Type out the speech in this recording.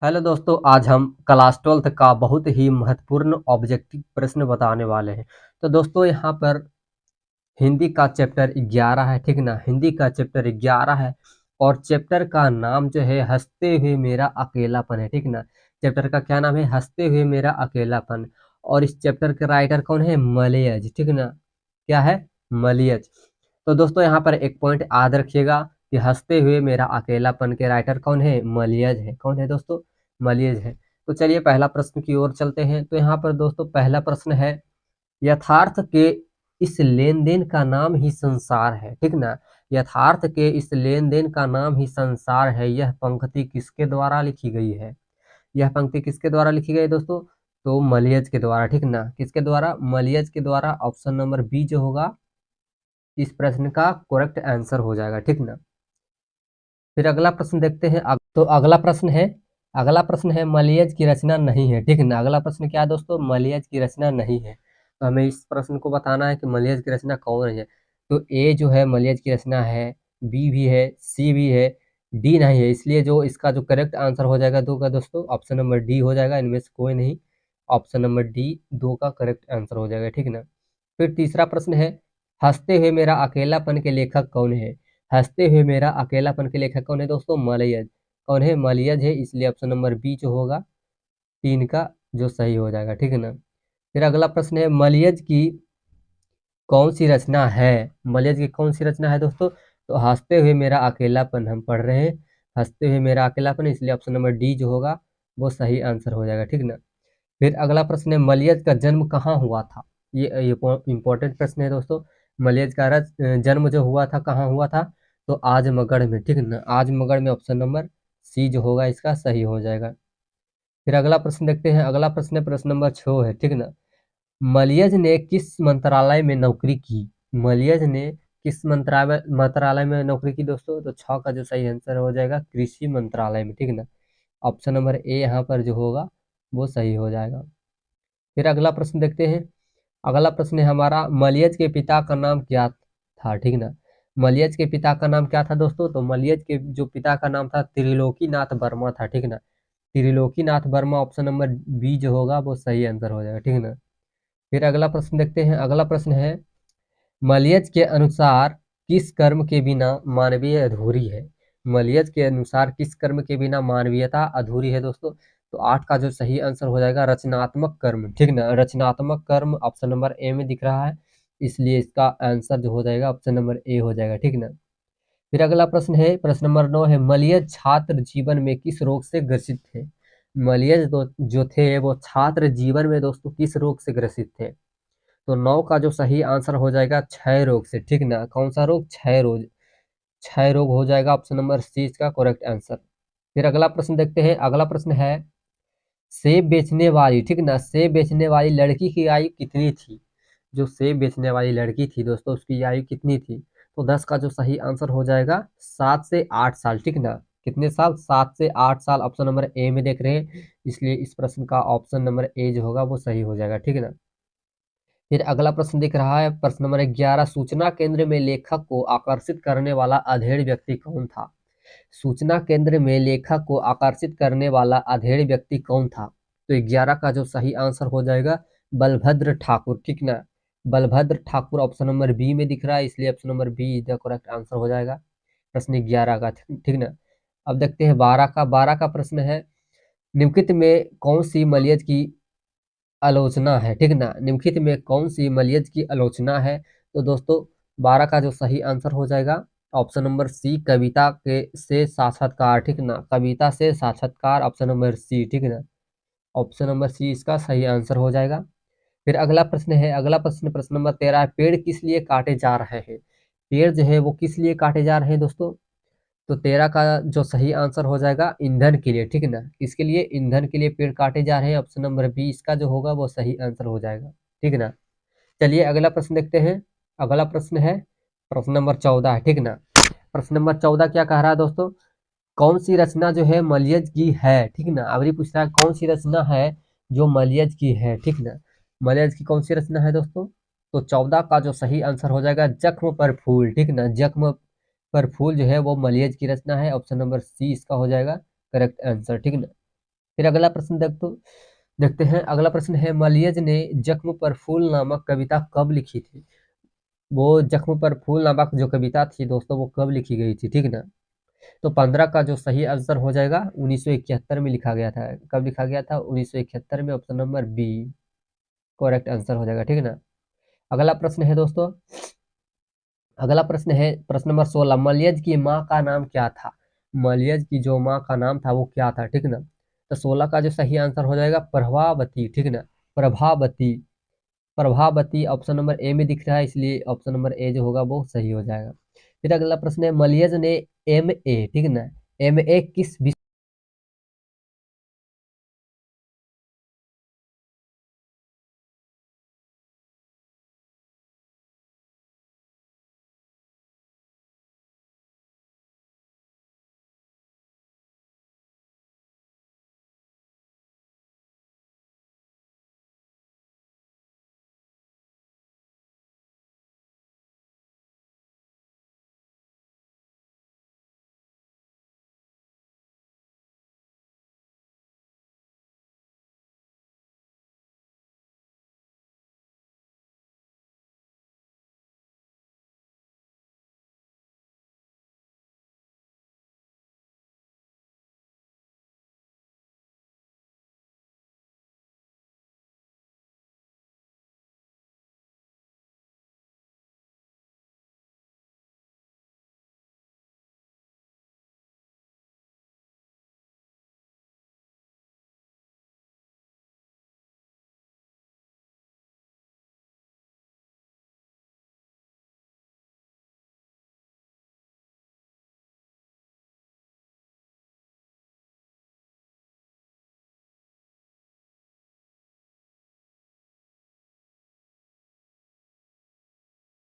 Hello दोस्तों, आज हम क्लास 12th का बहुत ही महत्वपूर्ण ऑब्जेक्टिव प्रश्न बताने वाले हैं। तो दोस्तों यहाँ पर हिंदी का चैप्टर 11 है, ठीक ना। हिंदी का चैप्टर 11 है और चैप्टर का नाम जो है हंसते हुए मेरा अकेलापन है, ठीक ना। चैप्टर का क्या नाम है? हंसते हुए मेरा अकेलापन। और इस चैप्टर के राइटर कौन है? मलयज, ठीक ना। क्या है? मलयज। तो दोस्तों यहाँ पर एक पॉइंट याद रखिएगा कि हंसते हुए मेरा अकेलापन के राइटर कौन है? मलयज है। कौन है दोस्तों? मलयज है। तो चलिए पहला प्रश्न की ओर चलते हैं। तो यहाँ पर दोस्तों पहला प्रश्न है, यथार्थ के इस लेन-देन का नाम ही संसार है, ठीक ना। यथार्थ के इस लेन-देन का नाम ही संसार है। यह पंक्ति किसके द्वारा लिखी गई है? यह पंक्ति किसके द्वारा लिखी गई है दोस्तों? तो मलयज के द्वारा, ठीक ना। किसके द्वारा? मलयज के द्वारा। ऑप्शन नंबर बी जो होगा इस प्रश्न का करेक्ट आंसर हो जाएगा, ठीक ना। फिर अगला प्रश्न देखते हैं। तो अगला प्रश्न है मलयज की रचना नहीं है, ठीक ना। अगला प्रश्न क्या है दोस्तों? मलयज की रचना नहीं है। तो हमें इस प्रश्न को बताना है कि मलयज की रचना कौन है। तो ए जो है मलयज की रचना है, बी भी है, सी भी है, डी नहीं है। इसलिए जो इसका जो करेक्ट आंसर हो जाएगा दो का दोस्तों, ऑप्शन नंबर डी हो जाएगा। इनमें से कोई नहीं, ऑप्शन नंबर डी दो का करेक्ट आंसर हो जाएगा, ठीक ना। फिर तीसरा प्रश्न है, हंसते हुए मेरा अकेलापन के लेखक कौन है? हंसते हुए मेरा अकेलापन के लेखक कौन है दोस्तों? मलयज। कौन है? मलयज है। इसलिए ऑप्शन नंबर बी जो होगा तीन का जो सही हो जाएगा, ठीक है ना। फिर अगला प्रश्न है, मलयज की कौन सी रचना है? मलयज की कौन सी रचना है दोस्तों? तो हंसते हुए मेरा अकेलापन हम पढ़ रहे हैं। हंसते हुए मेरा अकेलापन, इसलिए ऑप्शन नंबर डी जो होगा वो सही आंसर हो जाएगा, ठीक ना। फिर अगला प्रश्न है, मलयज का जन्म कहाँ हुआ था? ये इम्पोर्टेंट प्रश्न है दोस्तों। मलयज का जन्म जो हुआ था कहाँ हुआ था? तो आजमगढ़ में, ठीक है ना। आजमगढ़ में, ऑप्शन नंबर सी जो होगा इसका सही हो जाएगा। फिर अगला प्रश्न देखते हैं। अगला प्रश्न है, प्रश्न नंबर 6 है, ठीक है ना। मलयज ने किस मंत्रालय में नौकरी की? मलयज ने किस मंत्रालय में नौकरी की दोस्तों? तो 6 का जो सही आंसर हो जाएगा कृषि मंत्रालय में, ठीक है ना। ऑप्शन नंबर ए यहाँ पर जो होगा वो सही हो जाएगा। फिर अगला प्रश्न देखते हैं। अगला प्रश्न है हमारा, मलयज के पिता का नाम क्या था? ठीक ना। मलयज के पिता का नाम क्या था दोस्तों? तो मलयज के जो पिता का नाम था त्रिलोकीनाथ वर्मा था, ठीक ना। Trilokinath Verma, option number B जो होगा वो सही आंसर हो जाएगा, ठीक ना। फिर अगला प्रश्न देखते हैं। अगला प्रश्न है, मलयज के अनुसार किस कर्म के बिना मानवीय अधूरी है? मलयज के अनुसार किस कर्म के बिना मानवीयता अधूरी है दोस्तों? तो 8 का जो सही आंसर हो जाएगा रचनात्मक कर्म, ठीक ना। रचनात्मक कर्म ऑप्शन नंबर ए में दिख रहा है, इसलिए इसका आंसर जो हो जाएगा ऑप्शन नंबर ए हो जाएगा, ठीक ना। फिर अगला प्रश्न है, प्रश्न नंबर 9 है, मलयज छात्र जीवन में किस रोग से ग्रसित थे? मलयज जो थे वो छात्र जीवन में दोस्तों किस रोग से ग्रसित थे? तो 9 का जो सही आंसर हो जाएगा क्षय रोग से, ठीक ना। कौन सा रोग? क्षय रोग। क्षय रोग हो जाएगा ऑप्शन नंबर सी इसका करेक्ट आंसर। फिर अगला प्रश्न देखते हैं। अगला प्रश्न है, सेब बेचने वाली, ठीक ना, सेब बेचने वाली लड़की की आयु कितनी थी? जो सेब बेचने वाली लड़की थी दोस्तों उसकी आयु कितनी थी? तो 10 का जो सही आंसर हो जाएगा 7 से 8 साल, ठीक ना। कितने साल? 7 से 8 साल, ऑप्शन नंबर ए में देख रहे हैं, इसलिए इस प्रश्न का ऑप्शन नंबर ए जो होगा वो सही हो जाएगा, ठीक है ना। फिर अगला प्रश्न दिख रहा है, प्रश्न नंबर 11, सूचना केंद्र में लेखक को आकर्षित करने वाला अधेड़ व्यक्ति कौन था? सूचना केंद्र में लेखक को आकर्षित करने वाला अधेड़ व्यक्ति कौन था? तो 11 का जो सही आंसर हो जाएगा बलभद्र ठाकुर, ठीक ना। Balbhadra Thakur option number B में दिख रहा है, इसलिए option number B is the correct answer हो जाएगा प्रश्न 11 का, ठीक ना। अब देखते हैं 12 का प्रश्न है, निम्नलिखित में कौन सी मलयज की आलोचना है, ठीक ना। निम्नलिखित में कौन सी मलयज की आलोचना है? तो दोस्तों 12 का जो सही आंसर हो जाएगा ऑप्शन नंबर सी, कविता के से साक्षात्कार, ठीक ना। कविता से साक्षात्कार, ऑप्शन नंबर सी, ठीक ना। ऑप्शन नंबर सी इसका सही आंसर हो जाएगा। फिर अगला प्रश्न है, अगला प्रश्न प्रश्न नंबर 13 है, पेड़ किस लिए काटे जा रहे हैं? पेड़ जो है वो किस लिए काटे जा रहे हैं दोस्तों? तो 13 का जो सही आंसर हो जाएगा ईंधन के लिए, ठीक है ना। किसके लिए? ईंधन के लिए पेड़ काटे जा रहे हैं, ऑप्शन नंबर बी इसका जो होगा वो सही आंसर हो जाएगा, ठीक है ना। चलिए अगला प्रश्न देखते हैं। अगला प्रश्न है प्रश्न नंबर 14 है, ठीक ना। प्रश्न नंबर 14 क्या कह रहा है दोस्तों? कौन सी रचना जो है मलयज की है, ठीक ना। अभी पूछ रहा है कौन सी रचना है जो मलयज की है, ठीक ना। मलयज की कौन सी रचना है दोस्तों? तो 14 का जो सही आंसर हो जाएगा जख्म पर फूल, ठीक ना। जख्म पर फूल जो है वो मलयज की रचना है, ऑप्शन नंबर सी इसका हो जाएगा करेक्ट आंसर, ठीक ना। फिर अगला प्रश्न देखते हैं। अगला प्रश्न है, मलियज ने जख्म पर फूल नामक कविता कब लिखी थी? वो जख्म पर फूल नामक जो कविता थी दोस्तों, वो कब लिखी गई थी, ठीक ना? तो 15 का जो सही आंसर हो जाएगा 1971 में लिखा गया था। कब लिखा गया था? 1971 में। Option number B correct answer हो जाएगा, ठीक ना? अगला प्रश्न है दोस्तों, अगला प्रश्न है प्रश्न नंबर 16, मलियज की माँ का नाम क्या था? मलियज की जो माँ का नाम था वो क्या था, ठीक ना? तो 16 का जो सही आंसर हो जाएगा प्रभावती, ठीक ना? Prabhavati, Prabhavati option number A में दिख रहा है, इसलिए ऑप्शन नंबर ए जो होगा वो सही हो जाएगा। फिर अगला प्रश्न है, मलियज ने एम ए, ठीक ना, एम ए किस